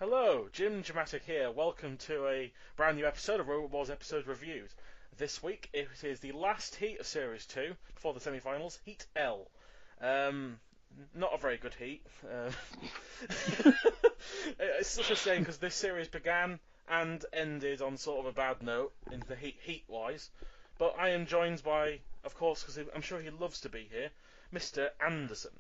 Hello, Jimjamatic here. Welcome to a brand new episode of Robot Wars Episode Reviewed. This week it is the last heat of Series 2 before the semi-finals, Heat L. Not a very good heat. It's such a shame because this series began and ended on sort of a bad note in the heat-wise. But I am joined by, of course, because I'm sure he loves to be here, Mr. Anderson.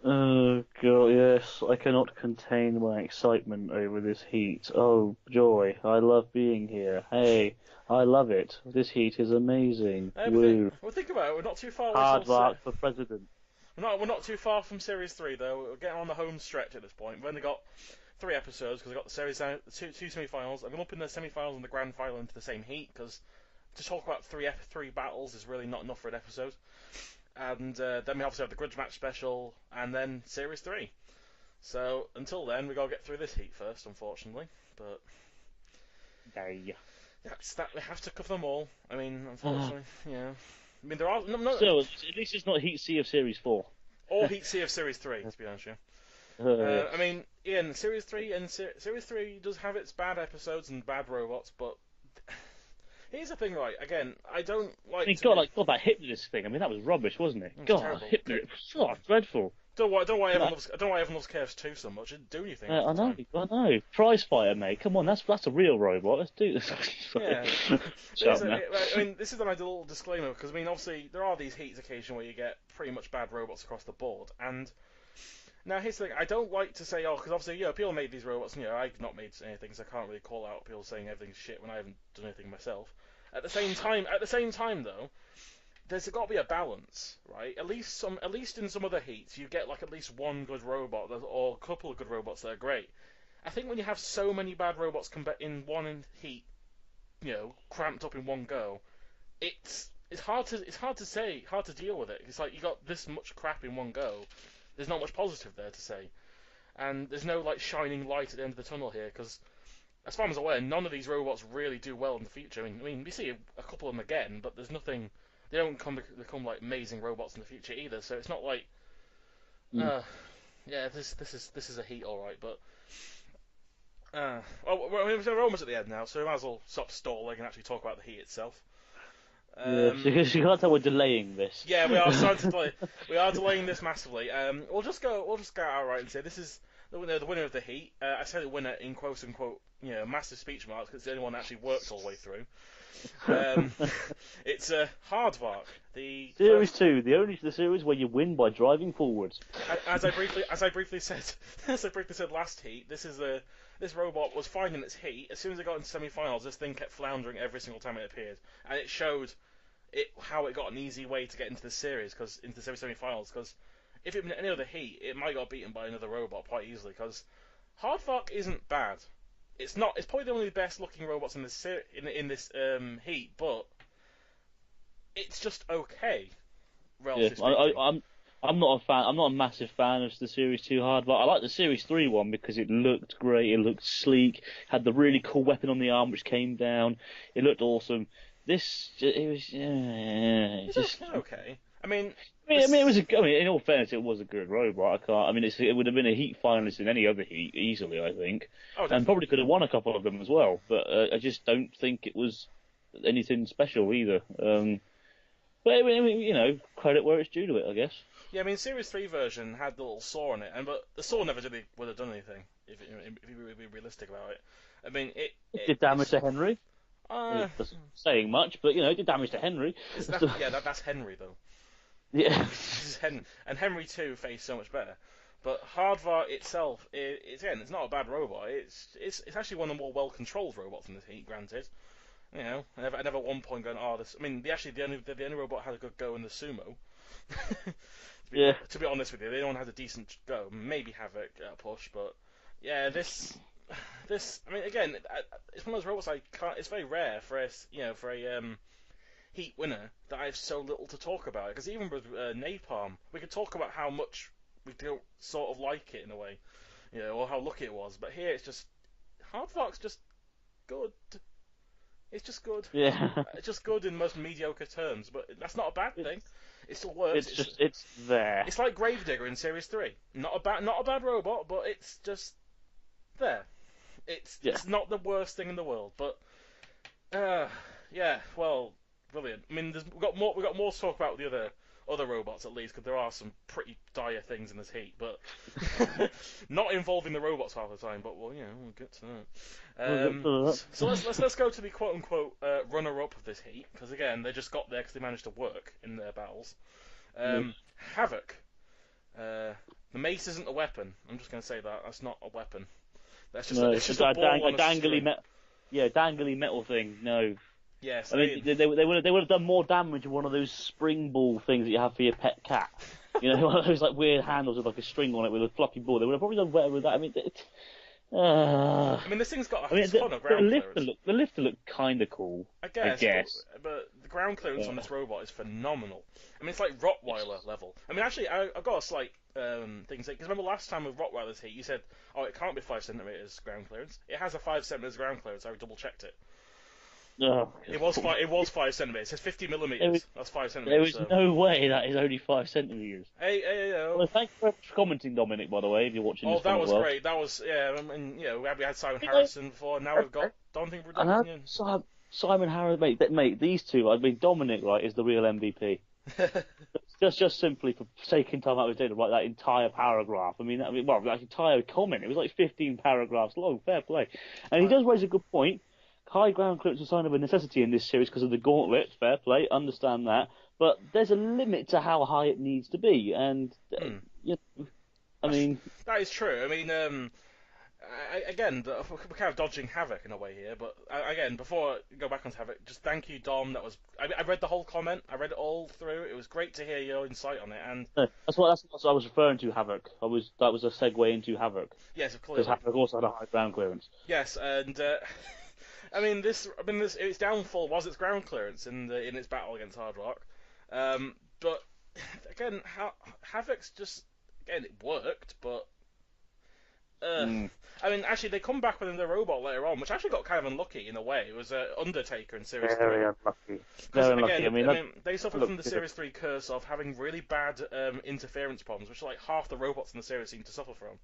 Oh god, yes, I cannot contain my excitement over this heat. Oh joy, I love being here. Hey, I love it. This heat is amazing. Woo. Well, think about it. We're not too far. Hard work for president. We're not too far from Series 3 though. We're getting on the home stretch at this point. We've only got 3 episodes because we've got the series two semi-finals. I'm lumping the semi-finals and the grand final into the same heat because to talk about three battles is really not enough for an episode. And then we obviously have the grudge match special, and then Series 3. So, until then, we got to get through this heat first, unfortunately. But, that's that. We have to cover them all. I mean, unfortunately, yeah. I mean, there are... No, so, at least it's not Heat C of Series 4. Or Heat C of Series 3, to be honest with you. Yes. I mean, Ian, Series 3 Series 3 does have its bad episodes and bad robots, but... Here's the thing, right? Again, I don't like. I mean, God, that Hypnotist thing. I mean, that was rubbish, wasn't it? God, Hypnotist. Oh, dreadful. Don't know why everyone loves Chaos 2 so much. It didn't do anything. I know. Prize fighter, mate. Come on, that's a real robot. Let's do this. Yeah. I mean, this is a little disclaimer because I mean, obviously, there are these heats occasion where you get pretty much bad robots across the board, and now here's the thing. I don't like to say, because obviously, people made these robots, and I've not made anything, so I can't really call out people saying everything's shit when I haven't done anything myself. At the same time, though, there's got to be a balance, right? At least in some other heats, you get like at least one good robot or a couple of good robots that are great. I think when you have so many bad robots in one heat, cramped up in one go, it's hard to deal with it. It's like you got this much crap in one go. There's not much positive there to say, and there's no like shining light at the end of the tunnel here because. As far as I'm aware, none of these robots really do well in the future. I mean, we see a couple of them again, but there's nothing. They don't become like amazing robots in the future either. So it's not like, this is a heat, all right. But we're almost at the end now, so we might as well stop stalling and actually talk about the heat itself. Because you can't tell we're delaying this. Yeah, we are starting to play. We are delaying this massively. We'll just go outright and say this is the winner of the heat. I say the winner in quote unquote. Massive speech marks because it's the only one that actually worked all the way through. It's Hardvark, the Series 2, the series where you win by driving forwards. As I briefly said last heat, this robot was fine in its heat. As soon as it got into semi-finals, this thing kept floundering every single time it appeared, and it showed how it got an easy way to get into the series, into the semi-finals. Because if it had been any other heat, it might have got beaten by another robot quite easily. Because Hardvark isn't bad. It's not. It's probably the only best looking robots in this heat, but it's just okay. I'm not a fan. I'm not a massive fan of the Series 2 Hardvark. I like the Series 3 one because it looked great. It looked sleek. Had the really cool weapon on the arm which came down. It looked awesome. It was just okay. I mean, it was in all fairness, it was a good robot. It would have been a heat finalist in any other heat easily, I think, and probably could have won a couple of them as well. But I just don't think it was anything special either. But I mean, credit where it's due to it, I guess. Yeah, I mean, Series 3 version had the little saw on it, but the saw never would have done anything if you were realistic about it. I mean, it did damage to Henry. Doesn't saying much, but it did damage to Henry. That's Henry though. Yeah. And Henry 2 faced so much better. But Hardvark itself, it's not a bad robot. It's actually one of the more well-controlled robots in this heat, granted. I never at one point going, this. I mean, the only robot had a good go in the Sumo. To be honest with you, the only one had a decent go. Maybe Havoc push, but yeah, this. I mean, again, it's one of those robots it's very rare for for a heat winner that I have so little to talk about. Because even with Napalm, we could talk about how much we don't sort of like it in a way, or how lucky it was. But here, it's just Hardvark's just good. It's just good. Yeah. It's just good in most mediocre terms, but that's not a bad thing. It still works. It's there. It's like Gravedigger in Series 3. Not a bad robot, but it's just there. It's not the worst thing in the world, but yeah, well, brilliant. I mean, we've got more to talk about with the other robots at least, because there are some pretty dire things in this heat, but not involving the robots half the time. But well, we'll get to that. So let's go to the quote unquote runner-up of this heat, because again they just got there because they managed to work in their battles. Havoc. The mace isn't a weapon. I'm just going to say that that's not a weapon. That's just it's just a ball on a dangly dangly metal thing. No. Yes, I mean they would have done more damage with one of those spring ball things that you have for your pet cat. One of those like weird handles with like a string on it with a floppy ball. They would have probably done better with that. I mean, this thing's got a ton of ground clearance. The lifter looked kind of cool. I guess. But the ground clearance on this robot is phenomenal. I mean, it's like Rottweiler level. I mean, actually, I've got a slight thing to say, because remember last time with Rottweiler's heat, you said, oh, it can't be 5 centimeters ground clearance. It has a 5 centimeters ground clearance. I double checked it. Oh, it was 5 centimeters. It says 50 millimeters. That's 5 centimeters. There is no way that is only 5 centimeters. Hey. Well, thank you for commenting, Dominic. By the way, if you're watching. Oh, that was great. That was we had Simon Harrison before. And now we've got Dominic. Simon Harrison, mate. These two. I mean, Dominic, right, is the real MVP. just simply for taking time out of his day to write that entire paragraph. That entire comment. It was like 15 paragraphs long. Fair play. And he does raise a good point. High ground clearance is a sign of a necessity in this series because of the Gauntlet. Fair play, understand that. But there's a limit to how high it needs to be, and that is true. I mean, again, we're kind of dodging Havoc in a way here. But again, before I go back onto Havoc, just thank you, Dom. I read the whole comment. I read it all through. It was great to hear your insight on it. And that's what I was referring to. Havoc. That was a segue into Havoc. Yes, of course. Because Havoc also had a high ground clearance. Yes, and. Its downfall was its ground clearance in its battle against Hard Rock. But again, Havoc's just it worked, but actually they come back with their robot later on, which actually got kind of unlucky in a way. It was Undertaker in Series 3. Very unlucky. Very unlucky. Again, they suffered from the Series 3 curse of having really bad interference problems, which like half the robots in the series seem to suffer from,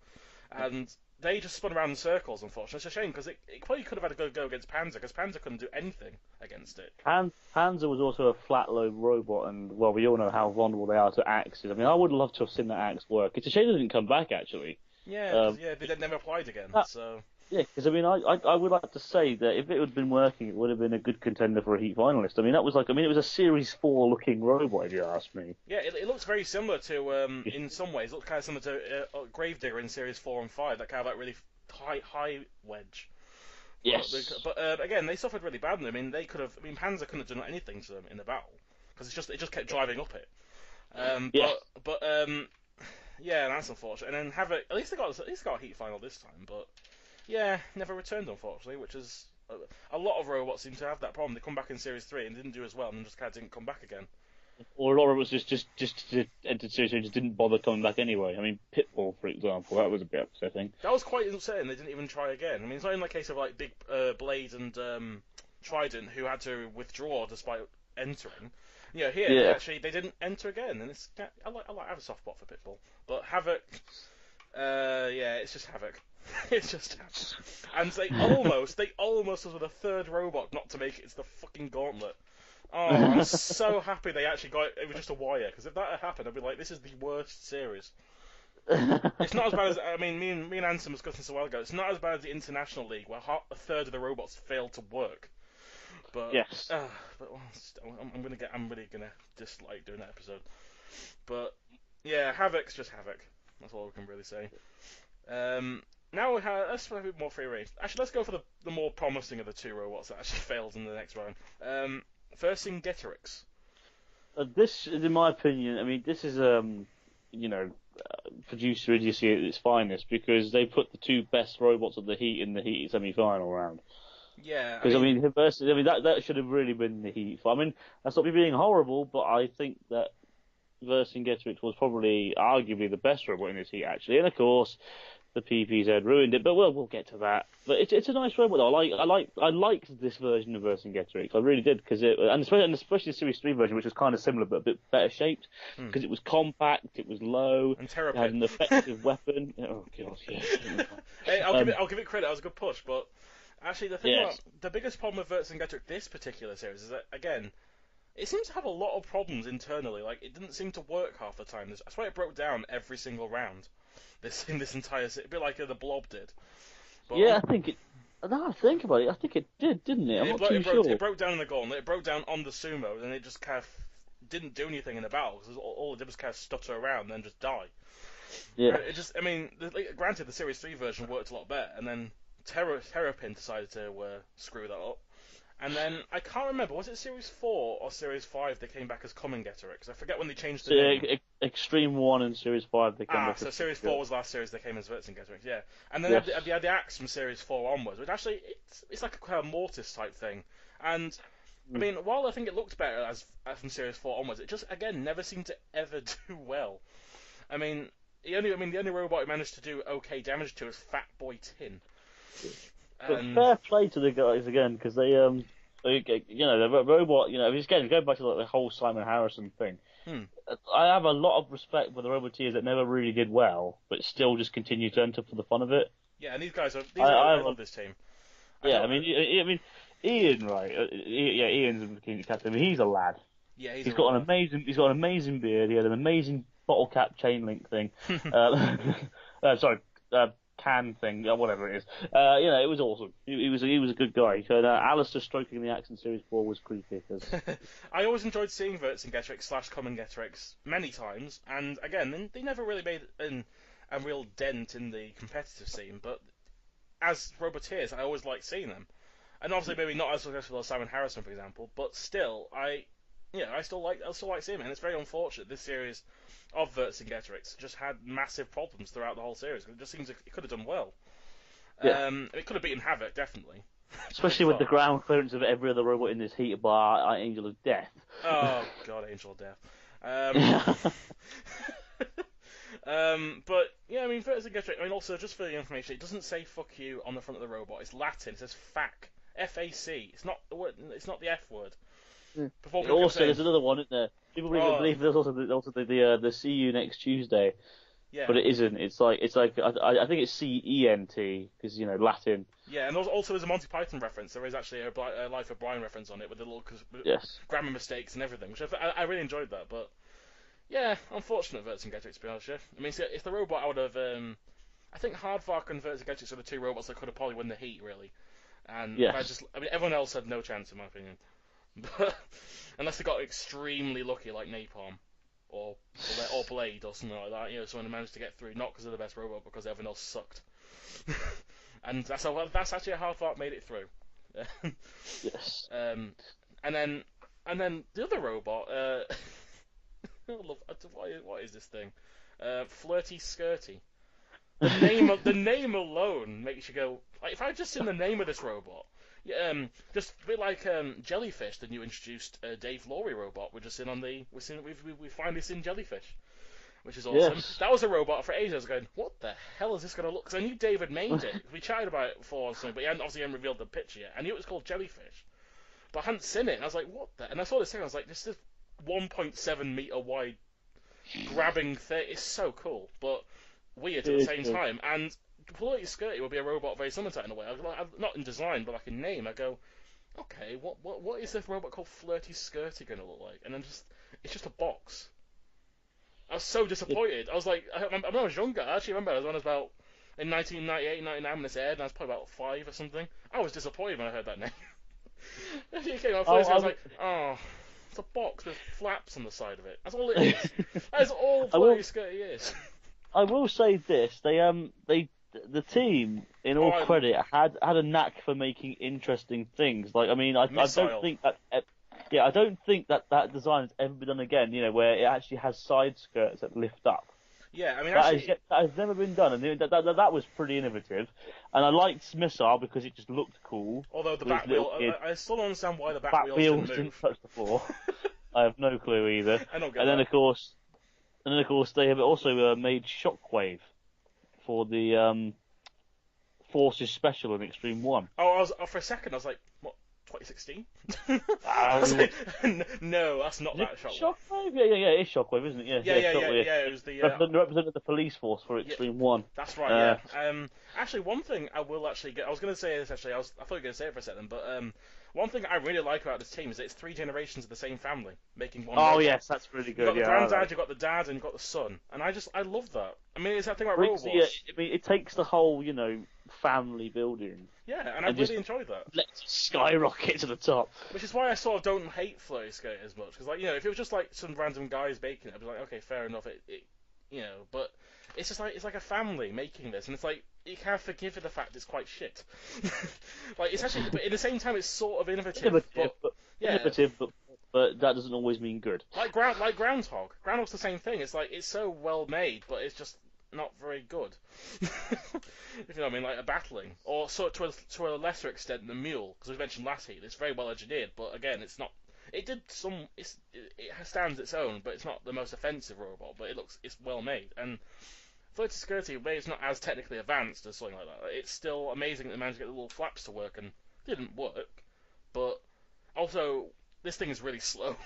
and they just spun around in circles, unfortunately. It's a shame, because it probably could have had a good go against Panzer, because Panzer couldn't do anything against it. Panzer was also a flat-load robot, and, well, we all know how vulnerable they are to axes. I mean, I would love to have seen that axe work. It's a shame it didn't come back, actually. Yeah, they never applied again, so... Yeah, because, I would like to say that if it had been working, it would have been a good contender for a Heat finalist. It was a Series 4 looking robot, if you ask me. Yeah, it looks very similar to, in some ways, it looks kind of similar to Gravedigger in Series 4 and 5, that kind of like really high wedge. Yes. But again, they suffered really badly. Panzer couldn't have done anything to them in the battle, because it just kept driving up it. Yeah, that's unfortunate. And then Havoc, at least they got a Heat final this time, but... Yeah, never returned, unfortunately, which is... A lot of robots seem to have that problem. They come back in Series 3 and didn't do as well, and just kind of didn't come back again. Or a lot of robots just entered Series 3 and just didn't bother coming back anyway. I mean, Pitbull, for example, that was a bit upsetting. That was quite upsetting, they didn't even try again. It's not in the case of, like, Big Blade and Trident, who had to withdraw despite entering. Here, actually, they didn't enter again, and I have a soft spot for Pitbull. But Havoc... it's just Havoc. It's just Havoc. And they almost was with a third robot not to make it. It's the fucking Gauntlet. Oh, I'm so happy they actually got it. It was just a wire, because if that had happened, I'd be like, this is the worst series. It's not as bad as, me and Anson was discussing this a while ago, it's not as bad as the International League, where a third of the robots failed to work. But, yes. I'm really gonna dislike doing that episode. But, yeah, Havoc's just Havoc. That's all we can really say. Now let's have a bit more free range. Actually, let's go for the more promising of the two robots that actually failed in the next round. Vercingetorix. This, in my opinion, this is producer idiocy at its finest, because they put the two best robots of the Heat in the Heat semi-final round. Yeah, because that should have really been the Heat. That's not me being horrible, but I think that Vercingetorix was probably arguably the best robot in this Heat, actually, and of course the PPZ ruined it, but we'll get to that. But it's a nice robot though. I liked this version of Vercingetorix. I really did, because especially the Series 3 version, which was kind of similar but a bit better shaped, because it was compact, it was low, and it had an effective weapon. Oh god, yeah. I'll give it credit. That was a good push, but actually the biggest problem with Vercingetorix this particular series is that again, it seems to have a lot of problems internally. Like it didn't seem to work half the time. I swear it broke down every single round. In this entire series, a bit like the Blob did. But I think it. Now I think about it, I think it did, didn't it? I'm not too sure. It broke down in the Gauntlet. It broke down on the Sumo, and it just kind of didn't do anything in the battle because all it did was kind of stutter around and then just die. Yeah. It just, I mean, granted the Series 3 version worked a lot better, and then Terrapin decided to screw that up. And then, I can't remember, was it Series 4 or Series 5 they came back as Commongetorix? I forget when they changed the name. Extreme 1 and Series 5 they came back so Series 4 was the last series they came as Vercingetorix, yeah. And then they had the axe from Series 4 onwards, which actually, it's like a kind of mortis type thing. And, I mean, while I think it looked better as from Series 4 onwards, it just, again, never seemed to ever do well. I mean, the only robot it managed to do okay damage to is Fat Boy Tin. But fair play to the guys again, because they the robot, again, going back to like the whole Simon Harrison thing, I have a lot of respect for the Roboteers that never really did well, but still just continue to enter for the fun of it. Yeah, and I love this team. I mean, Ian, right? Ian's the captain. I mean, he's a lad. Yeah, he's got an amazing beard. He had an amazing bottle cap chain link thing. Can thing, whatever it is. It was awesome. He was a good guy. So Alistair stroking the axe in Series 4 was creepy. I always enjoyed seeing Vercingetorix / Commongetorix many times, and again, they never really made a real dent in the competitive scene, but as Roboteers, I always liked seeing them. And obviously maybe not as successful as Simon Harrison, for example, but still, I still like seeing them, and it's very unfortunate this series of Vercingetorix just had massive problems throughout the whole series. It just seems it could have done well. Yeah. It could have beaten Havoc, definitely. Especially with the ground clearance of every other robot in this heat bar, Angel of Death. Oh, God, Angel of Death. But, yeah, I mean, Vercingetorix, also, just for the information, it doesn't say fuck you on the front of the robot. It's Latin. It says fac. F-A-C. It's not the F word. Also, there's another one, isn't there? People believe there's also the see you next Tuesday. Yeah. But it isn't. It's like I think it's C-E-N-T because Latin. Yeah, and also there's a Monty Python reference. There is actually a Life of Brian reference on it with the little grammar mistakes and everything, which I really enjoyed that. But yeah, unfortunate Vercingetorix, to be honest. Yeah. I mean, if the robot I would have, I think Hardvark and Vercingetorix are the two robots that could have probably won the heat really. And everyone else had no chance in my opinion. But unless they got extremely lucky, like Napalm or Blade or something like that, someone who managed to get through, not because they're the best robot, but because everyone else sucked. And that's actually how Hardvark made it through. Yes. And then the other robot. What is this thing? Flirty Skirty. The name alone makes you go. Like, if I had just seen the name of this robot. Just a bit like Jellyfish, the new introduced Dave Laurie robot. We've finally seen Jellyfish, which is awesome. Yes. That was a robot for ages. I was going, what the hell is this going to look? Because I knew David made it. We chatted about it before, or something, but he hadn't revealed the picture yet. I knew it was called Jellyfish, but I hadn't seen it. And I was like, what the? And I saw this thing. I was like, this is 1.7 meter wide grabbing thing. It's so cool, but weird at the same time. And Flirty Skirty would be a robot very similar to that in a way. Not in design, but like in name. I go, okay, what is this robot called Flirty Skirty going to look like? And then it's just a box. I was so disappointed. I was like, when I was younger, I actually remember when I was about in 1998, 99 when this aired, and I was probably about 5 or something. I was disappointed when I heard that name. It came out first, I was like, oh, it's a box with flaps on the side of it. That's all it is. That's all Flirty Skirty is. I will say this: the team, in all credit, had a knack for making interesting things. Like, I mean, I don't think that. I don't think that design has ever been done again. Where it actually has side skirts that lift up. Yeah, I mean, that has never been done, and that was pretty innovative. And I liked Missile because it just looked cool. Although the back wheel, I still don't understand why the back wheels didn't touch the floor. I have no clue either. I don't get and that. then of course they have also made Shockwave for the Forces Special in Extreme 1. Oh, for a second I was like, what? 2016? Um, No, that's not that Shockwave. Shockwave? Yeah, it's Shockwave, isn't it? Yeah. It was the represented the police force for Extreme One. That's right. Yeah. Actually, one thing I will actually get. I was going to say this actually. I thought you were going to say it for a second, but one thing I really like about this team is it's 3 generations of the same family making one. Oh yes, that's really good. You've got the granddad, you've got the dad, and you've got the son, and I love that. I mean, it's that thing about robots. Yeah, I mean, it takes the whole family building. Yeah, and I really enjoyed that. Let's skyrocket to the top. Which is why I sort of don't hate Floaty Skate as much, because if it was just like some random guys making it, I'd be like, okay, fair enough. But it's just like it's like a family making this, and it's like you can't forgive the fact it's quite shit. Like it's actually, but at the same time, it's sort of innovative. Innovative, but that doesn't always mean good. Like Groundhog. Groundhog's the same thing. It's like it's so well made, but it's just not very good. If you know what I mean, like a battling, or so to a lesser extent the Mule, because we mentioned last heat. It's very well engineered, but again, it's not. It stands its own, but it's not the most offensive robot. But it's well made, and Floaty Security, maybe it's not as technically advanced as something like that. It's still amazing that they managed to get the little flaps to work, and it didn't work. But also, this thing is really slow.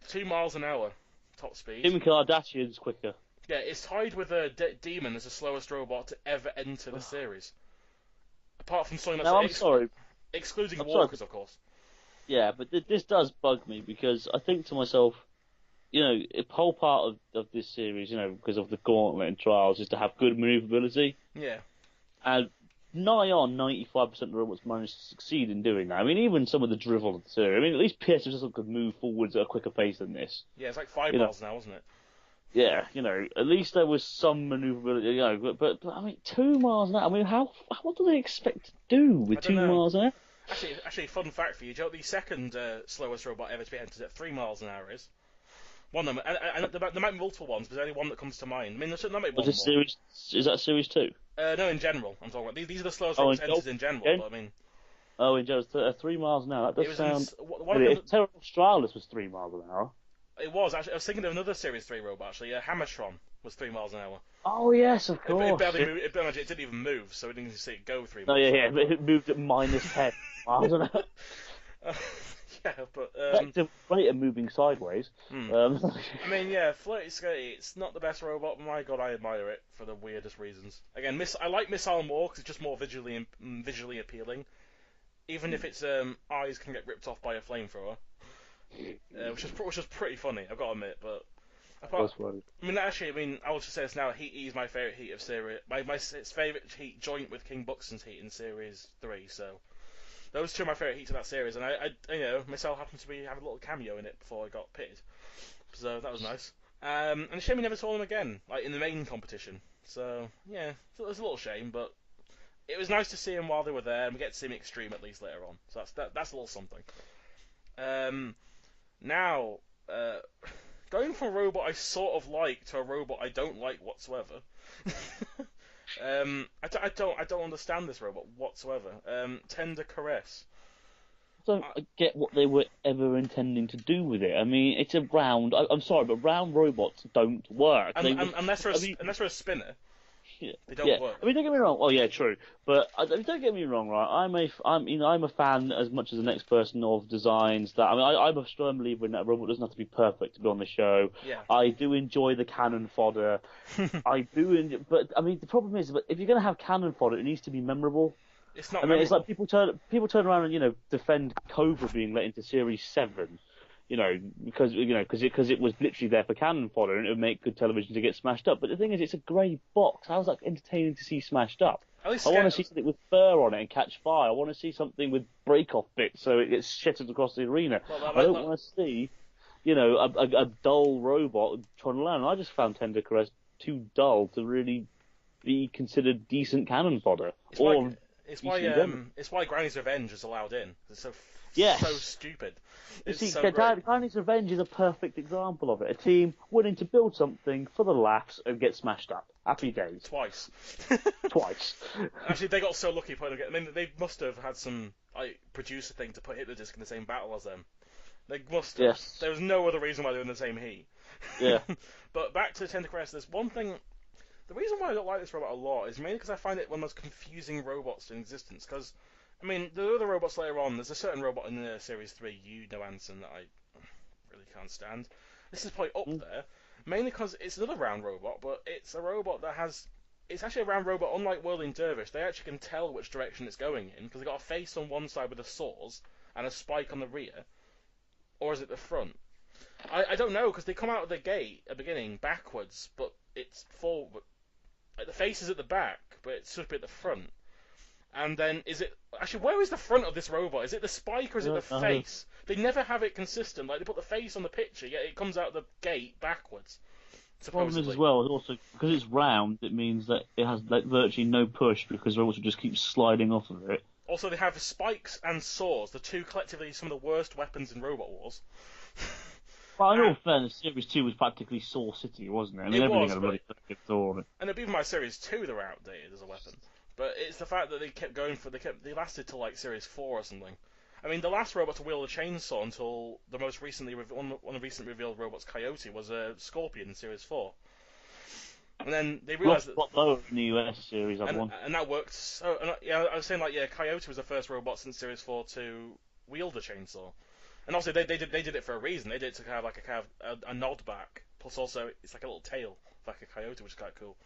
2 miles an hour, top speed. Kim Kardashian's quicker. Yeah, it's tied with a Demon as the slowest robot to ever enter the series. Apart from something that's excluding Walkers, of course. Yeah, but this does bug me because I think to myself, a whole part of this series, because of the Gauntlet and trials, is to have good maneuverability. Yeah. And nigh on 95% of the robots managed to succeed in doing that. I mean, even some of the drivel of the series. I mean, at least PS could move forwards at a quicker pace than this. Yeah, it's like 5 miles now, wasn't it? Yeah, at least there was some maneuverability, but I mean, 2 miles an hour. I mean, what do they expect to do with 2 miles an hour? Actually, fun fact for you, Joe, the second slowest robot ever to be entered at 3 miles an hour is one of them, and there might be multiple ones, but there's only one that comes to mind. I mean, there might be one more. Is that series 2? No, in general, I'm talking about. These are the slowest robots entered in general, but I mean. Oh, in general, 3 miles an hour. That does sound. Terra Australis was 3 miles an hour. It was actually. I was thinking of another Series 3 robot actually. Hammertron was 3 miles an hour. Oh yes, of course. It didn't even move, so we didn't even see it go 3 miles. Oh yeah, but it moved at minus 10 miles an hour. Yeah, but it's great at moving sideways. I mean, yeah, Floaty Skate. It's not the best robot, but my god, I admire it for the weirdest reasons. Again, I like Missile more because it's just more visually appealing. Even if its eyes can get ripped off by a flamethrower. Which is pretty funny, I've got to admit. But I will just say this now. Heat E is my favourite heat of series. My favourite heat joint with King Buxton's heat in Series 3. So those two are my favourite heats of that series. And I myself happened to have a little cameo in it before I got pitted. So that was nice. And a shame we never saw them again, like in the main competition. So yeah, it was a little shame, but it was nice to see them while they were there, and we get to see them extreme at least later on. So that's a little something. Now, going from a robot I sort of like to a robot I don't like whatsoever. I don't understand this robot whatsoever. Tender Crest. I don't get what they were ever intending to do with it. I mean, it's a round. I'm sorry, but round robots don't work. Unless they're a spinner. Yeah. They don't work. I mean, don't get me wrong. Oh yeah, true. But don't get me wrong, right? I'm a fan as much as the next person of designs that. I mean, I'm a strong believer in that a robot doesn't have to be perfect to be on the show. Yeah. I do enjoy the cannon fodder. I do, but I mean, the problem is, but if you're going to have cannon fodder, it needs to be memorable. It's not. I mean, it's like people turn around and defend Cobra being let into Series 7. Because it was literally there for cannon fodder and it would make good television to get smashed up. But the thing is, it's a grey box. How's that entertaining to see smashed up? I want to see something with fur on it and catch fire. I want to see something with break-off bits so it gets shattered across the arena. I don't want to see, a dull robot trying to land. I just found Tender Crest too dull to really be considered decent cannon fodder. It's why Granny's Revenge is allowed in. It's so stupid. Granny's Revenge is a perfect example of it. A team willing to build something for the laughs and get smashed up. Happy days. Twice. Actually, they got so lucky putting them. I mean, they must have had some producer thing to put Hypnodisc in the same battle as them. They must have. Yes. There was no other reason why they were in the same heat. Yeah. But back to Tender Crest, there's one thing. The reason why I don't like this robot a lot is mainly because I find it one of the most confusing robots in existence. Because I mean, there are other robots later on. There's a certain robot in Series 3, you know, Anson, that I really can't stand. This is probably up there, mainly because it's another round robot, but it's a robot that has... It's actually a round robot, unlike Whirling Dervish. They actually can tell which direction it's going in, because they've got a face on one side with the saws, and a spike on the rear. Or is it the front? I don't know, because they come out of the gate at the beginning backwards, but it's forward. Like, the face is at the back, but it's supposed to be at the front. And then, is it... Actually, where is the front of this robot? Is it the spike or is it the face? They never have it consistent. Like, they put the face on the picture, yet it comes out the gate backwards. The problem is as well, also, because it's round, it means that it has like virtually no push, because robots will just keep sliding off of it. Also, they have spikes and saws, the two collectively some of the worst weapons in Robot Wars. Well, in all fairness, Series 2 was practically Saw City, wasn't it? I mean, everything had a really good Saw on it. And even my Series 2, they were outdated as a weapon. But it's the fact that they kept going for... They lasted till, like, Series 4 or something. I mean, the last robot to wield a chainsaw until the most recently... One of the recent revealed robots, Coyote, was a Scorpion in Series 4. And then they realised that... What lower in the US series I've won. And that worked so... Yeah, I was saying, like, yeah, Coyote was the first robot since Series 4 to wield a chainsaw. And also, they did it for a reason. They did it to have like a nod back. Plus, also, it's like a little tail, like a coyote, which is quite cool.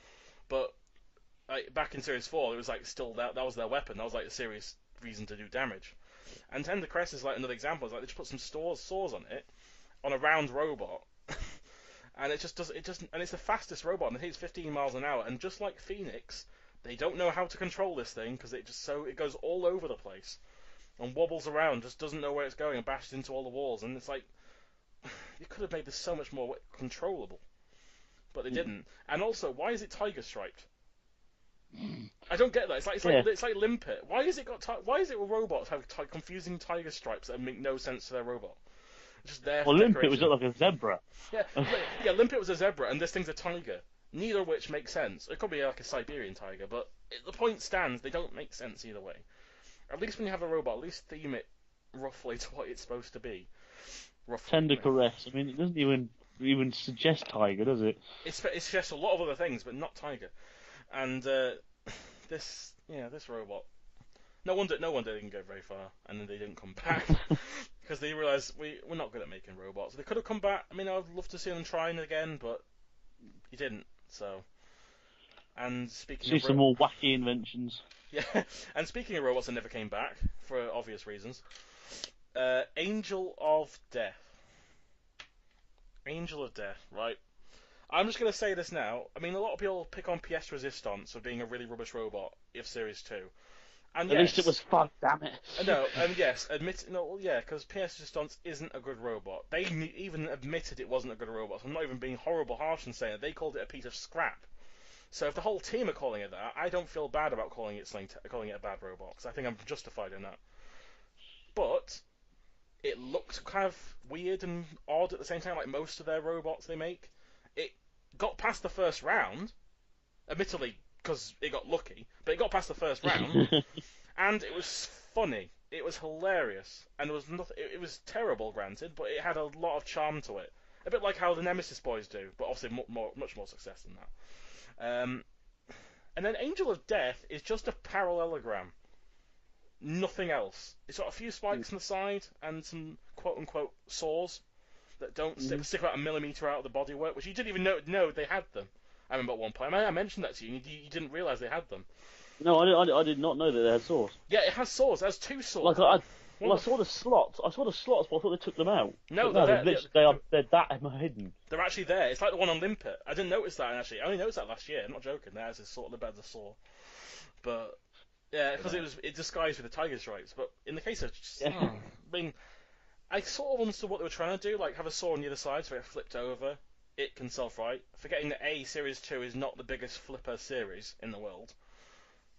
But like, back in Series 4, it was like still that was their weapon. That was like a serious reason to do damage. And Tender Crest is like another example. It's like they just put some saws on it, on a round robot, and it just does and it's the fastest robot. And it hits 15 miles an hour. And just like Phoenix, they don't know how to control this thing because it goes all over the place. And wobbles around, just doesn't know where it's going, and bashes into all the walls. And it's like, you could have made this so much more controllable, but they didn't. And also, why is it tiger striped? I don't get that. It's like Limpet. Why is it a robot have confusing tiger stripes that make no sense to their robot? It's just there. Well, Limpet was like a zebra. Yeah, Limpet was a zebra, and this thing's a tiger. Neither of which makes sense. It could be like a Siberian tiger, but the point stands. They don't make sense either way. At least when you have a robot, at least theme it roughly to what it's supposed to be. Roughly, Tender Crest. I mean, it doesn't even suggest tiger, does it? It suggests a lot of other things, but not tiger. And this robot. No wonder they didn't go very far, and then they didn't come back because they realised we're not good at making robots. They could have come back. I mean, I'd love to see them trying again, but he didn't. So. And speaking see of some more wacky inventions. Yeah, and speaking of robots that never came back, for obvious reasons, Angel of Death. Angel of Death, right? I'm just going to say this now. I mean, a lot of people pick on PS Resistance for being a really rubbish robot of Series 2. And At least it was fun, damn it. No, and yes, because PS Resistance isn't a good robot. They even admitted it wasn't a good robot, so I'm not even being horrible harsh and saying it. They called it a piece of scrap. So if the whole team are calling it that, I don't feel bad about calling it a bad robot, because I think I'm justified in that. But it looked kind of weird and odd at the same time, like most of their robots they make. It got past the first round, admittedly because it got lucky, but it got past the first round, and it was funny. It was hilarious, and it was terrible, granted, but it had a lot of charm to it. A bit like how the Nemesis boys do, but obviously much more success than that. And then Angel of Death is just a parallelogram. Nothing else. It's got a few spikes on the side and some quote-unquote saws that don't stick about a millimetre out of the bodywork, which you didn't even know they had them. I remember at one point. I mentioned that to you, and you didn't realise they had them. No, I did not know that they had saws. Yeah, it has saws. It has two saws. I saw the slots. But I thought they took them out. No, they're that hidden. They're actually there. It's like the one on Limpet. I didn't notice that, actually. I only noticed that last year. I'm not joking. There's a sort of the saw. But, yeah, because it disguised with the tiger stripes. But in the case of... I mean, I sort of understood what they were trying to do, like have a saw on the other side so it flipped over. It can self-right. Forgetting that Series 2 is not the biggest flipper series in the world.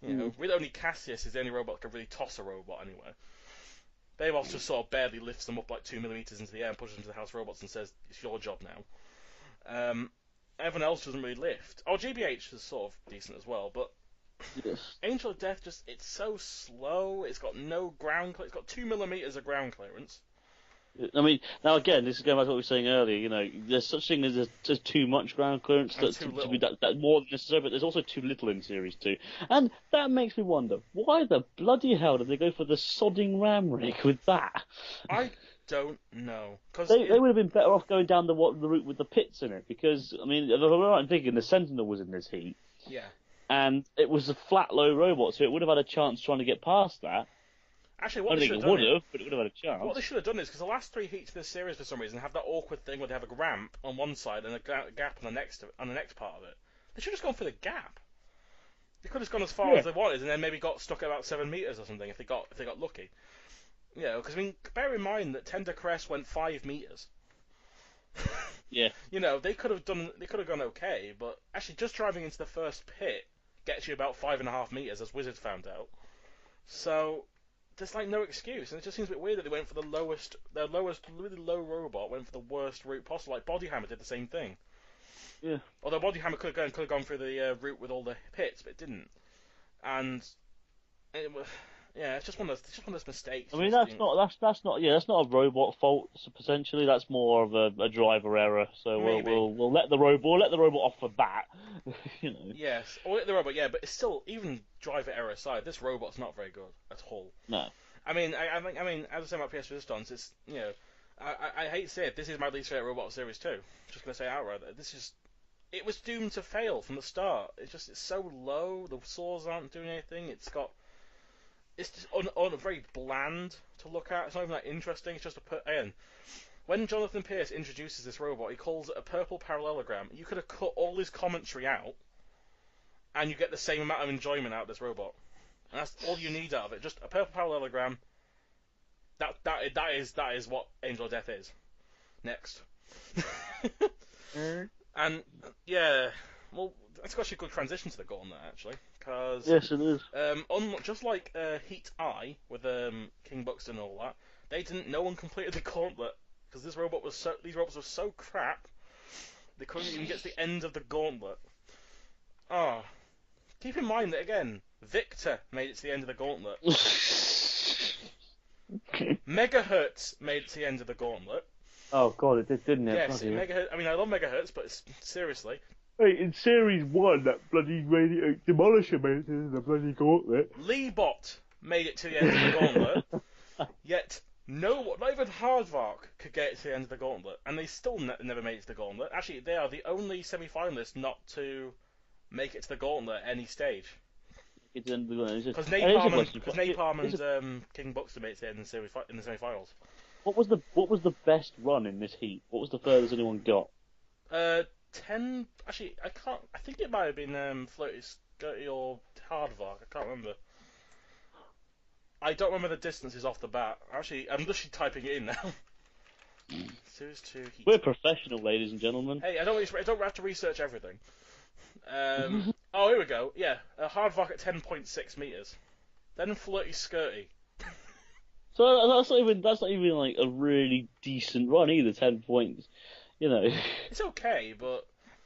You know, really only Cassius is the only robot that can really toss a robot anywhere. Bayboss just sort of barely lifts them up like 2 millimeters into the air and pushes them to the House Robots and says, it's your job now. Everyone else doesn't really lift. Oh, GBH is sort of decent as well, but Angel of Death it's so slow. It's got no ground clearance. It's got 2 millimeters of ground clearance. I mean, now again, this is going back to what we were saying earlier. You know, there's such thing as there's too much ground clearance to be that more than necessary, but there's also too little in Series 2. And that makes me wonder, why the bloody hell did they go for the sodding ram rig with that? I don't know. Cause they would have been better off going down the route with the pits in it, because, I mean, if I'm right thinking, the Sentinel was in this heat. Yeah. And it was a flat, low robot, so it would have had a chance trying to get past that. Actually, what I they don't should think have it done would have, but it would have had a chance. What they should have done is, because the last 3 heats of this series for some reason have that awkward thing where they have a ramp on one side and a gap on the next part of it. They should have just gone for the gap. They could have gone as far as they wanted and then maybe got stuck at about 7 meters or something if they got lucky. You know, because I mean, bear in mind that Tender Crest went 5 meters. Yeah. You know, they could have gone okay, but actually just driving into the first pit gets you about 5.5 meters, as Wizards found out. So there's like no excuse, and it just seems a bit weird that they went for the lowest really low robot went for the worst route possible. Like Bodyhammer did the same thing. Yeah. Although Bodyhammer could have gone through the route with all the pits, but it didn't. And it was, it's just one of those mistakes. I mean, that's not a robot fault. So potentially, that's more of a driver error. So we'll let the robot off for that. You know. Yes, or let the robot, yeah, but it's still, even driver error aside, this robot's not very good at all. No. I mean, I think, as I say about PS Resistance, it's, you know, I hate to say it, this is my least favorite robot of Series 2. Just gonna say outright that it was doomed to fail from the start. It's so low. The saws aren't doing anything. It's just very bland to look at. It's not even that interesting. It's just when Jonathan Pierce introduces this robot, he calls it a purple parallelogram. You could have cut all his commentary out, and you get the same amount of enjoyment out of this robot. And that's all you need out of it. Just a purple parallelogram. That is what Angel of Death is. Next. And yeah, well, that's actually a good transition to the Gauntlet, actually, because yes, it is. Just like Heat Eye with King Buxton and all that, no one completed the Gauntlet because these robots were so crap they couldn't even get to the end of the Gauntlet. Keep in mind that again, Victor made it to the end of the Gauntlet. Megahertz made it to the end of the Gauntlet. Oh god, it did, didn't it? Yes, Megahertz. I mean, I love Megahertz, but seriously. Hey, in Series 1, that bloody Demolisher made it to the bloody Gauntlet. Leebot made it to the end of the Gauntlet, yet not even Hardvark could get it to the end of the Gauntlet, and they still never made it to the Gauntlet. Actually, they are the only semi-finalists not to make it to the Gauntlet at any stage. Because Napalm and King Buxton made it to the end in the semi-finals. What was the best run in this heat? What was the furthest anyone got? 10. Actually, I can't. I think it might have been Floaty Skirty or Hardvark. I can't remember. I don't remember the distances off the bat. Actually, I'm literally typing it in now. Series 2 heat. We're professional, ladies and gentlemen. Hey, I don't have to research everything. Oh, here we go. Yeah, Hardvark at 10.6 meters. Then Flirty Skirty. So that's not even like a really decent run either. 10 points, you know. It's okay, but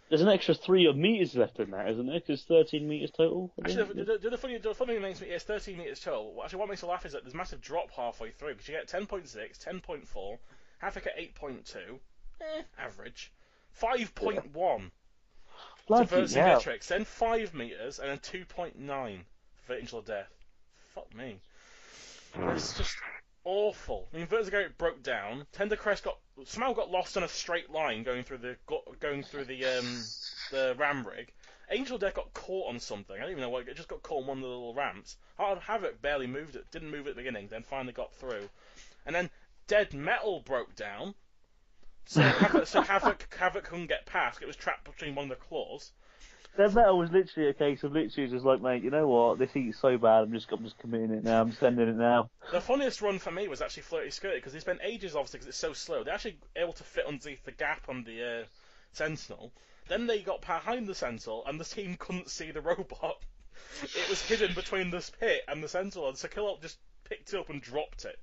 there's an extra 3 meters left in that, isn't there? Because 13 meters total. Actually, the funny thing makes me is 13 meters total. Actually, what makes me laugh is that there's a massive drop halfway through because you get 10.6, 10.4, Havoc at 8.2, average, 5.1. To Vertimetrics, then 5 meters, and then 2.9 for Angel of Death. Fuck me. It's just awful. I mean, Vertimetrics broke down. Tender Crest somehow got lost on a straight line going through the ram rig. Angel of Death got caught on something. I don't even know what. It just got caught on one of the little ramps. Havoc barely moved it. Didn't move it at the beginning. Then finally got through. And then Dead Metal broke down. So Havoc couldn't get past. It was trapped between one of the claws. Dead Metal was literally a case of just like, mate, you know what? This heat's so bad. I'm just committing it now. I'm sending it now. The funniest run for me was actually Flirty Skirty because they spent ages, obviously, because it's so slow. They're actually able to fit underneath the gap on the Sentinel. Then they got behind the Sentinel, and the team couldn't see the robot. It was hidden between this pit and the Sentinel, and Sakilop just picked it up and dropped it.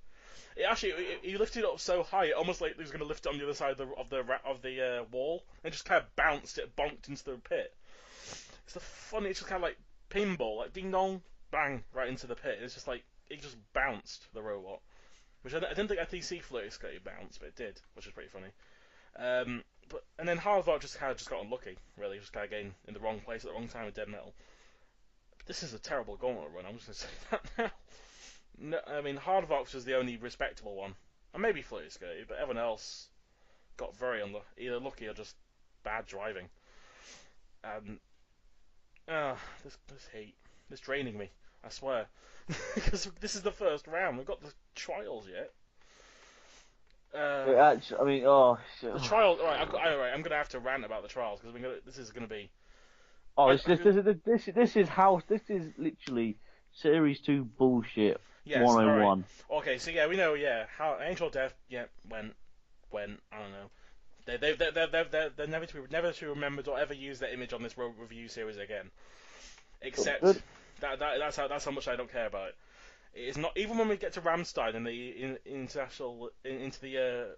He lifted it up so high, it almost like he was going to lift it on the other side of the wall, and just kind of bounced it, bonked into the pit. It's just kind of like pinball, like ding dong, bang, right into the pit. It's just like, it just bounced, the robot. which I didn't think FTC Flirty Skirty bounced, but it did, which was pretty funny. And then Hardvark just got unlucky, really, just kind of getting in the wrong place at the wrong time with Dead Metal. But this is a terrible Gauntlet run, I'm just going to say that now. No, I mean, Hardvox was the only respectable one, and maybe Flirty Skirty, but everyone else got very either lucky or just bad driving. And this heat, this draining me, I swear, because this is the first round. We've got the trials yet. Actually, I mean, oh shit. The trials. All right, I'm gonna have to rant about the trials because this is gonna be. Oh, this is literally Series 2 bullshit. Yes, 101. Right. Okay, so yeah, we know. Yeah, how Angel Death. Yeah, when I don't know. They're never to be remembered or ever use that image on this review series again. Except that's how much I don't care about it. It is not even when we get to Rammstein and the international into the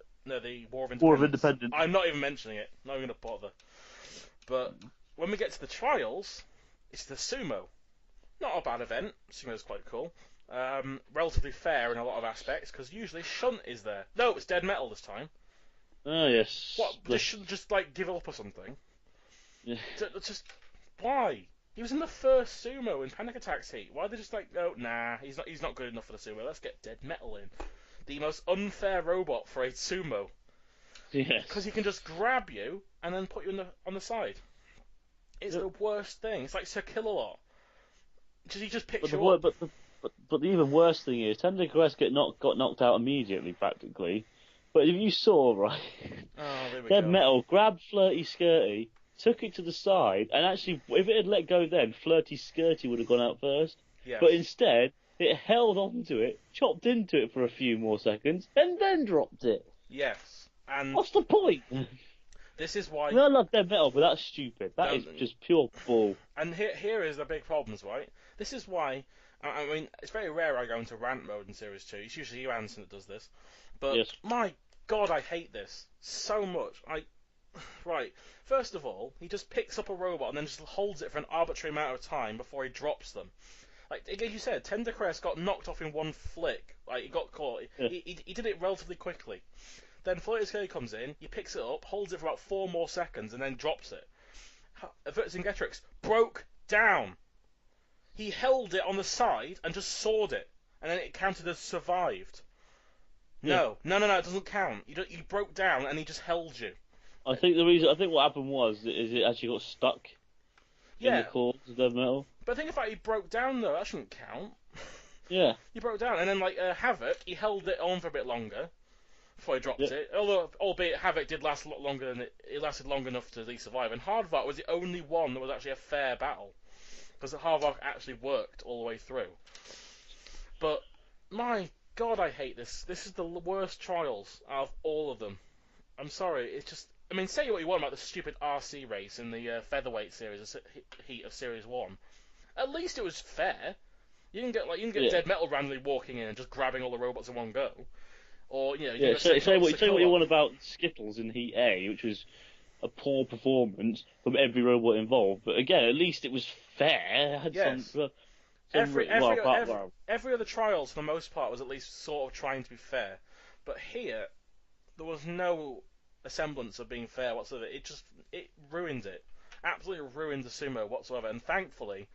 War of Independence. War of Independence. I'm not even mentioning it. Not even gonna bother. But when we get to the trials, it's the Sumo. Not a bad event. Sumo's quite cool. Relatively fair in a lot of aspects because usually Shunt is there. No, it's Dead Metal this time. Oh yes. What? Just like give up or something? Yeah. Just why? He was in the first Sumo in Panic Attack's heat. Why are they just like, oh, nah, he's not good enough for the Sumo. Let's get Dead Metal in. The most unfair robot for a Sumo. Yes. Because he can just grab you and then put you on the side. It's the worst thing. It's like Sir Kill-A-Lot. He just picks you up. But the even worse thing is, Tender Crest got knocked out immediately, practically. But if you saw, right, Dead Metal grabbed Flirty Skirty, took it to the side, and actually, if it had let go then, Flirty Skirty would have gone out first. Yes. But instead, it held onto it, chopped into it for a few more seconds, and then dropped it. Yes. And what's the point? This is why... I mean, I love Dead Metal, but that's stupid. That is just pure bull. And here is the big problems, right? This is why... I mean, it's very rare I go into rant mode in Series 2. It's usually you, Anderson, that does this. But, yes. My God, I hate this so much. Right, first of all, he just picks up a robot and then just holds it for an arbitrary amount of time before he drops them. Like you said, Tender Crest got knocked off in one flick. Like, he got caught. Yeah. He did it relatively quickly. Then Flirty Skirty comes in, he picks it up, holds it for about 4 more seconds, and then drops it. Vercingetorix broke down. He held it on the side and just sawed it, and then it counted as survived. No, it doesn't count. You broke down and he just held you. I think what happened was it actually got stuck in the claws of Dead Metal. But think about it, he broke down though. That shouldn't count. Yeah. He broke down, and then like Havoc, he held it on for a bit longer before he dropped it. Albeit Havoc did last a lot longer than it lasted long enough to at least survive. And Hardvark was the only one that was actually a fair battle because Hardvark actually worked all the way through. But my God, I hate this. This is the worst trials out of all of them. I'm sorry. It's just. I mean, say what you want about the stupid RC race in the featherweight series heat of Series 1. At least it was fair. You can get Dead Metal randomly walking in and just grabbing all the robots in one go. Or say what you want about Skittles in Heat A, which was a poor performance from every robot involved. But again, at least it was fair. It had every other trials for the most part was at least sort of trying to be fair. But here, there was no semblance of being fair whatsoever. It ruined it. Absolutely ruined the Sumo whatsoever. And thankfully,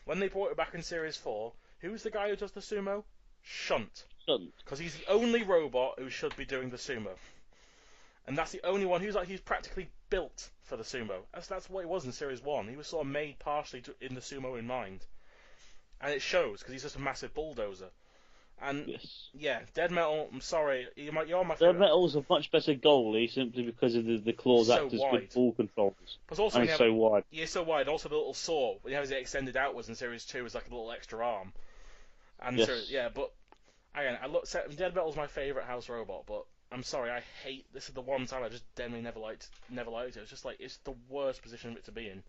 when they brought it back in Series 4, who's the guy who does the Sumo? Shunt. Because he's the only robot who should be doing the Sumo. And that's the only one who's practically built for the Sumo. That's what he was in Series 1. He was sort of made partially in the Sumo in mind. And it shows, because he's just a massive bulldozer. And, Dead Metal, I'm sorry, you're my favourite. Dead Metal's a much better goalie simply because of the claws act as good ball controls. And it's so wide. Yeah, so wide. Also the little saw, when he has it extended outwards in Series 2, is like a little extra arm. And but, again, Dead Metal's my favourite house robot, but I'm sorry, I hate, this is the one time I just genuinely never liked it. It's just like, it's the worst position of it to be in.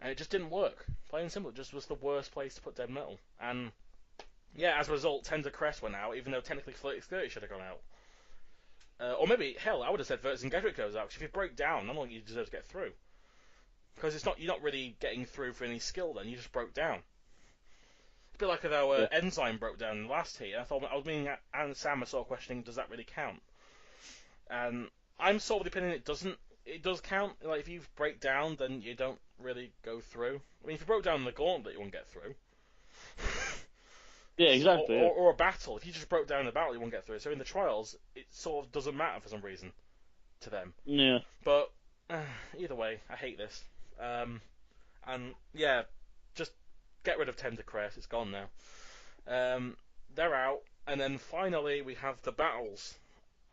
And it just didn't work. Plain and simple, it just was the worst place to put Dead Metal. And, yeah, as a result, Tender Crest went out, even though technically Flirty Skirty should have gone out. Or maybe, hell, I would have said Vercingetorix goes out, because if you break down, I don't think you deserve to get through. Because you're not really getting through for any skill then, you just broke down. bit like our enzyme broke down in the last heat. I was meaning, and Sam was sort of questioning, does that really count? And I'm sort of the opinion it doesn't. It does count. Like, if you break down, then you don't really go through. I mean, if you broke down the Gauntlet, you wouldn't get through. Yeah, exactly. Or a battle. If you just broke down the battle, you won't get through. So in the trials, it sort of doesn't matter for some reason to them. Yeah. But either way, I hate this. And yeah, just get rid of Tender Crest. It's gone now. They're out, and then finally we have the battles.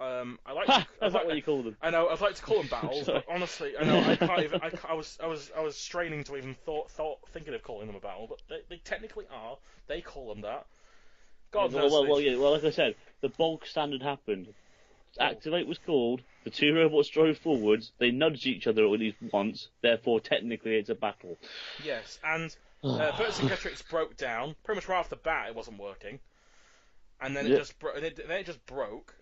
I like. That's not what you call them. I know. I'd like to call them battles, but honestly, I know I can't even. I was straining to even thinking of calling them a battle, but they technically are. They call them that. God knows. Well, like I said, the bog standard happened. Activate was called. The two robots drove forwards. They nudged each other at least once. Therefore, technically, it's a battle. Yes, and Vercingetorix broke down. Pretty much right off the bat, it wasn't working. And then it just broke,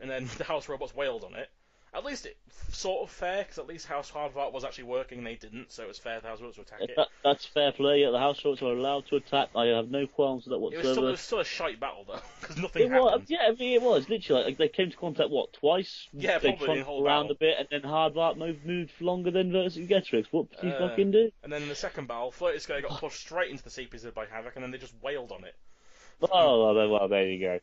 and then the House robots wailed on it. At least it sort of fair, because at least House Hardvat was actually working, and they didn't, so it was fair for the House robots to attack it. That's fair play. Yeah, the House robots are allowed to attack. I have no qualms with that whatsoever. It was still a shite battle, though, because nothing happened. It was. Literally, like, they came to contact, twice? Yeah, they probably the whole around battle. a bit, and then Hardvat moved longer than Vercingetorix. What did he fucking do? And then in the second battle, Flirty got pushed straight into the CPZ by Havoc, and then they just wailed on it. Well, there you go.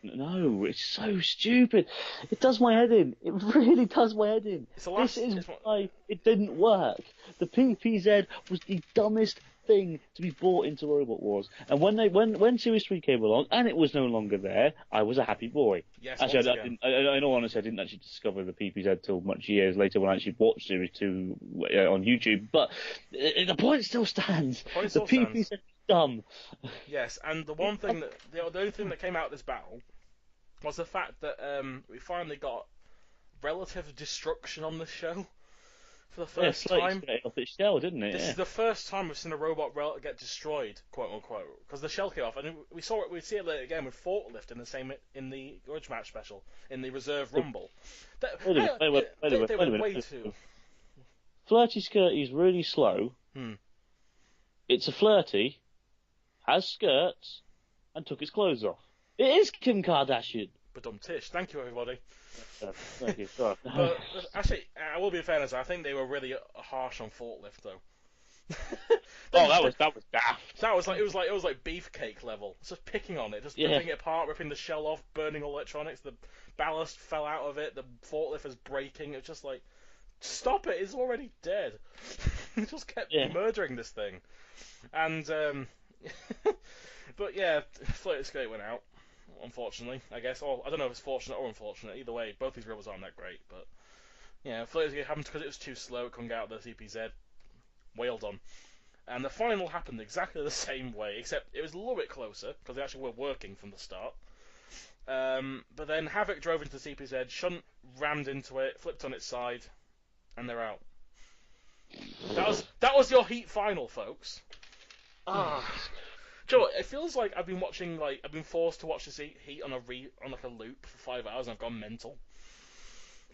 No, it's so stupid. It does my head in. It really does my head in. This is why it didn't work. The PPZ was the dumbest thing to be brought into Robot Wars. And when Series 3 came along and it was no longer there, I was a happy boy. Yes, actually, in all honesty, I didn't actually discover the PPZ till much years later when I actually watched Series 2 on YouTube. But the point still stands. The PPZ is dumb. Yes, and the only thing that came out of this battle was the fact that we finally got relative destruction on the show for the first time. Off its shell, didn't it? This is the first time we've seen a robot get destroyed, quote unquote, because the shell came off, and we see it later again with Forklift in the Grudge Match special in the Reserve Rumble. Wait a minute. Way too. Flirty Skirty is really slow. It's a flirty, has skirts, and took his clothes off. It is Kim Kardashian. Tish. Thank you, everybody. Thank you. Sorry. But actually, I will be in fairness. I think they were really harsh on Forklift, though. That was daft. It was like beefcake level. Just picking on it, just ripping it apart, ripping the shell off, burning all electronics. The ballast fell out of it. The forklift is breaking. It's just like, stop it! It's already dead. It just kept murdering this thing. And but yeah, Flirty Skate went out. Unfortunately, I guess. Or I don't know if it's fortunate or unfortunate. Either way, both these robots aren't that great. But yeah, Flirty Skate happened because it was too slow. It couldn't get out of the CPZ. Wailed on. And the final happened exactly the same way, except it was a little bit closer because they actually were working from the start. But then Havoc drove into the CPZ, Shunt rammed into it, flipped on its side, and they're out. That was your Heat final, folks. Joe, it feels like I've been forced to watch this Heat on a loop for 5 hours and I've gone mental.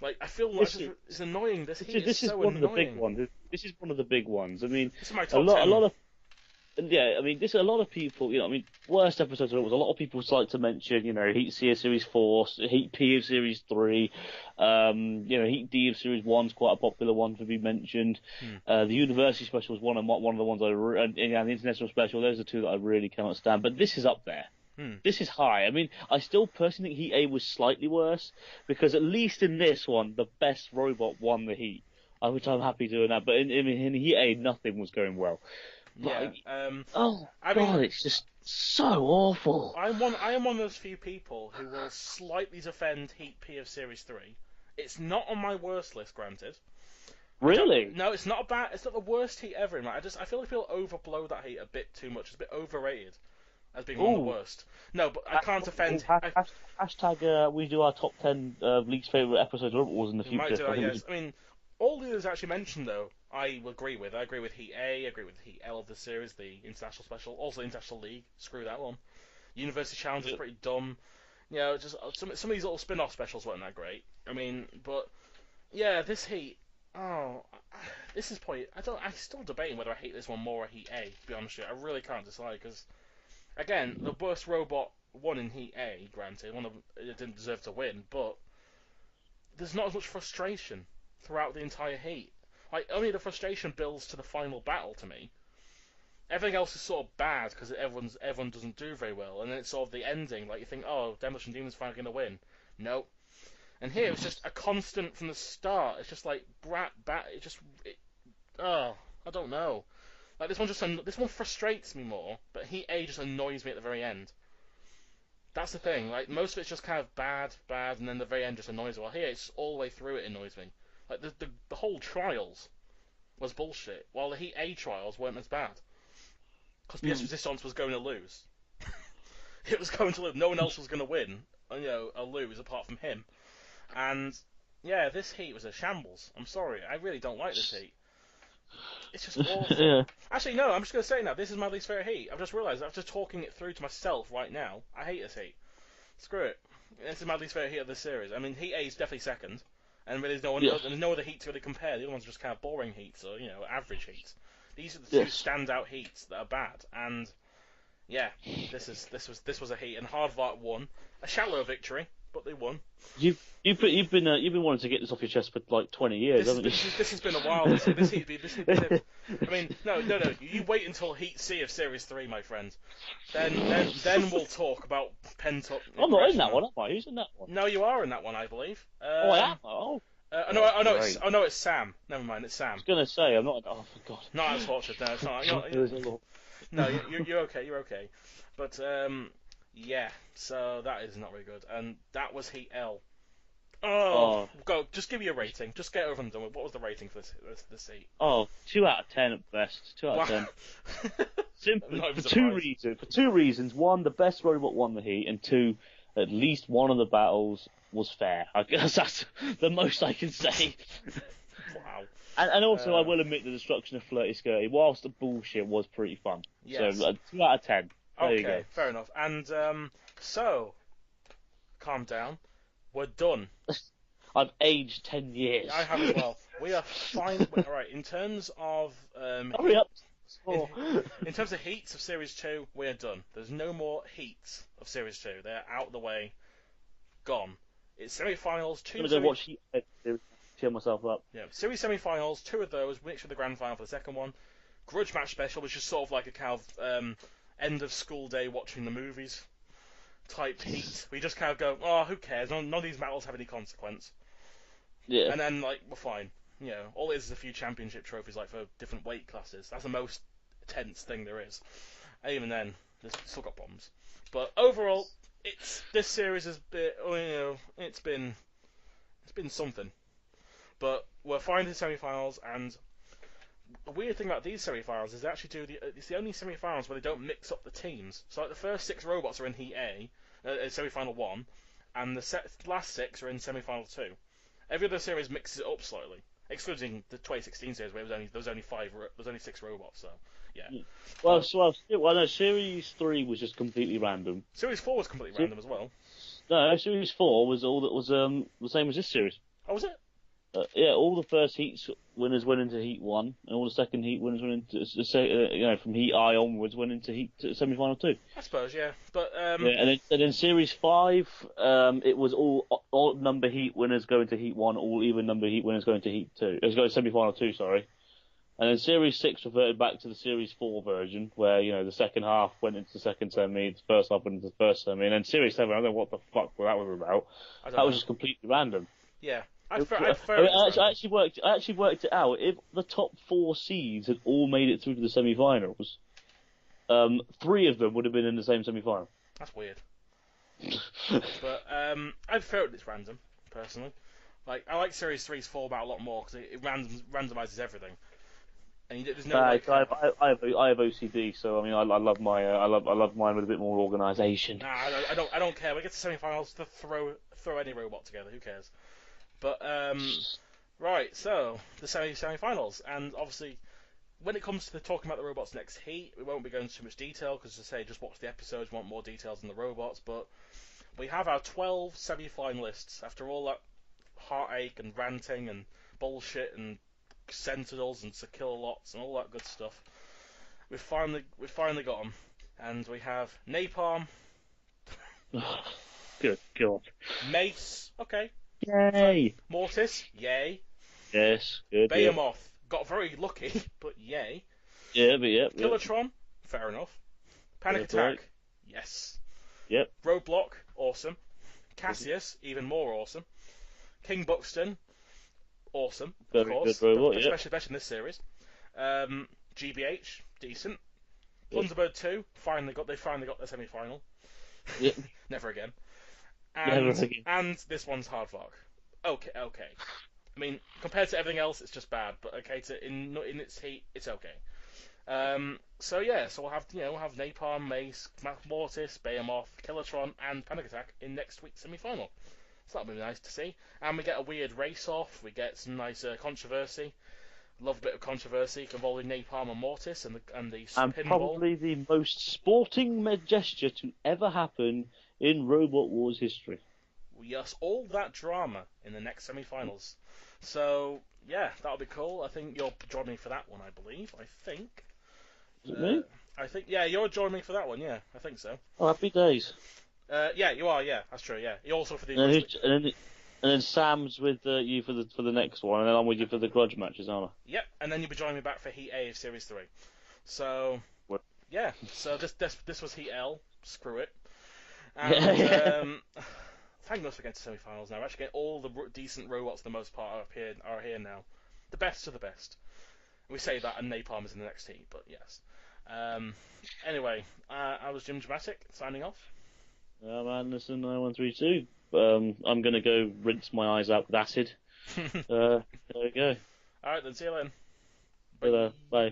Like, I feel like it's annoying. This is so one annoying. Of the big ones. This is one of the big ones. I mean, this is my top 10. a lot of people. Worst episodes. Was a lot of people like to mention. Heat C of Series 4, Heat P of Series 3. Heat D of Series 1 is quite a popular one to be mentioned. The University Special is one of the ones and the International Special. Those are two that I really cannot stand. But this is up there. This is high. I mean, I still personally think Heat A was slightly worse because at least in this one, the best robot won the Heat, which I'm happy doing that. But in Heat A, nothing was going well. Yeah. It's just so awful. I am one of those few people who will slightly defend Heat P of Series 3. It's not on my worst list, granted. Really? No, it's not bad. It's not the worst Heat ever. I feel like people overblow that Heat a bit too much. It's a bit overrated as being one of the worst. No, but I can't defend. Hashtag we do our top 10 least favourite episodes of Robot Wars in the future. Might do that, yes. I mean, all the others actually mentioned, though, I agree with. I agree with Heat A, I agree with Heat L of the series, the International Special, also International League. Screw that one. University Challenge is pretty dumb. Just some of these little spin-off specials weren't that great. I mean, but yeah, this Heat. This is probably. I'm still debating whether I hate this one more or Heat A. To be honest with you, I really can't decide because Again, the worst robot won in Heat A, granted, one of them didn't deserve to win, but there's not as much frustration throughout the entire heat. Like, only the frustration builds to the final battle to me. Everything else is sort of bad because everyone doesn't do very well, and then it's sort of the ending. Like, you think, oh, Demolition Demon's finally going to win. Nope. And here it's just a constant from the start. It's just like oh, I don't know. Like, this one frustrates me more, but Heat A just annoys me at the very end. That's the thing. Like, most of it's just kind of bad, and then the very end just annoys me. Well, here it's all the way through it annoys me. Like, the whole trials was bullshit, while the Heat A trials weren't as bad. Because PS Resistance was going to lose. It was going to lose. No one else was going to win, or lose apart from him. And yeah, this heat was a shambles. I'm sorry, I really don't like this heat. It's just awful. Yeah. Actually, no, I'm just going to say now, this is my least favourite heat. I've just realised, after talking it through to myself right now, I hate this heat. Screw it. This is my least favourite heat of this series. I mean, Heat A is definitely second, and there's no other heat to really compare. The other ones are just kind of boring heats, or, average heats. These are the two standout heats that are bad, and yeah, this was a heat, and Hardvart won. A shallow victory, but they won. You've been wanting to get this off your chest for like 20 years, haven't you? This has been a while. This heat. I mean, no. You wait until Heat C of Series 3, my friend. Then we'll talk about pent up. I'm not in that one, am I? Who's in that one? No, you are in that one, I believe. I am. Oh. It's Sam. Never mind, it's Sam. I was gonna say I'm not. Oh, for God. No, that's tortured. No, it's not. No, you're okay. You're okay. But yeah. So that is not very good. And that was Heat L. Oh, go. Just give me a rating. Just get over and done with. What was the rating for this heat? Oh, 2 out of 10 at best. 2 out of 10. Simply for two reasons. One, the best robot won the heat, and two, at least one of the battles was fair. I guess that's the most I can say. Wow. And also, I will admit the destruction of Flirty Skirty, whilst the bullshit was pretty fun. Yes. So 2 out of 10. There you go. Okay, fair enough. And so, calm down. We're done. I've aged 10 years. I have as well. We are fine. Alright, in terms of hurry up. In terms of heats of Series 2, we are done. There's no more heats of Series 2. They're out of the way. Gone. It's semi-finals. I'm going to watch Heat cheer myself up. Yeah, Series semi-finals, 2 of those, mixed with the grand final for the second one. Grudge match special, which is sort of like a kind of end of school day watching the movies type heat. We just kind of go, oh, who cares? None of these battles have any consequence. Yeah. And then, like, we're fine. All it is a few championship trophies, like, for different weight classes. That's the most tense thing there is. And even then, there's still got bombs. But overall, this series has been, it's been something. But we're fine in the semi-finals, and the weird thing about these semi-finals is they actually it's the only semi-finals where they don't mix up the teams. So, like, the first 6 robots are in Heat A, semi-final 1, and the last 6 are in semi-final 2. Every other series mixes it up slightly, excluding the 2016 series where there was only 6 robots. So yeah. Well, no, Series 3 was just completely random. Series 4 was completely random as well. No, Series 4 was all that was the same as this series. Oh, was it? Yeah, all the first heats winners went into Heat 1, and all the second heat winners went into from Heat I onwards went into Heat semi-final 2. I suppose, yeah. But yeah, and then Series 5, it was all odd number heat winners going to Heat 1, all even number heat winners going to Heat 2. It was going to semi-final 2, sorry. And then Series 6 reverted back to the Series 4 version, where the second half went into the second semi, the first half went into the first semi, and then Series 7, I don't know what the fuck that was about. That was just completely random. Yeah. I actually worked it out. If the top 4 seeds had all made it through to the semi-finals, 3 of them would have been in the same semi-final. That's weird. But I felt it's random, personally. Like, I like Series 3's format a lot more because it randomizes everything. And there's no. I have OCD, so I mean I love mine with a bit more organisation. Nah, I don't care. We get to semi-finals to throw any robot together. Who cares? But right, so the semi-finals, and obviously when it comes to talking about the robots next heat, we won't be going into too much detail because, as I say, just watch the episodes. We want more details on the robots, but we have our 12 semi-finalists. After all that heartache and ranting and bullshit and Sentinels and Sakilla lots and all that good stuff, we finally got them. And we have Napalm. Good God. Mace. Okay. Yay. Mortis. Yay. Yes. Good. Behemoth. Got very lucky, but yay. Yeah, but yeah. Killatron. Fair enough. Panic Attack. Right. Yes. Yep. Roadblock. Awesome. Cassius. Even more awesome. King Buxton. Awesome. Of course. Good robot, especially in this series. GBH. Decent. Thunderbird 2. They finally got their semi-final. Yep. Never again. Never again. And this one's Hardvark. Okay. I mean, compared to everything else, it's just bad. But okay, in its heat, it's okay. So we'll have Napalm, Mace, Mortis, Behemoth, Killatron, and Panic Attack in next week's semi-final. So that'll be nice to see. And we get a weird race-off. We get some nice controversy. Love a bit of controversy involving Napalm and Mortis and the and pinball. Probably the most sporting gesture to ever happen in Robot Wars history. Yes, all that drama in the next semi-finals. So yeah, that'll be cool. I think you'll join me for that one. I believe. I think. Is it me? I think you'll join me for that one. Yeah, I think so. Oh, happy days. Yeah, you are. Yeah, that's true. Yeah, you also for the. And then Sam's with you for the next one, and then I'm with you for the grudge matches, aren't I? Yep, and then you'll be joining me back for Heat A of Series 3. So, yeah, so this was Heat L. Screw it. And thank goodness we're getting to semi-finals now. We're actually getting all the decent robots for the most part are here now. The best of the best. We say that, and Napalm is in the next heat, but yes. Anyway, I was Jimjamatic, signing off. I'm Anderson 9132. I'm going to go rinse my eyes out with acid. There we go. Alright then, see you later. Bye. Bye.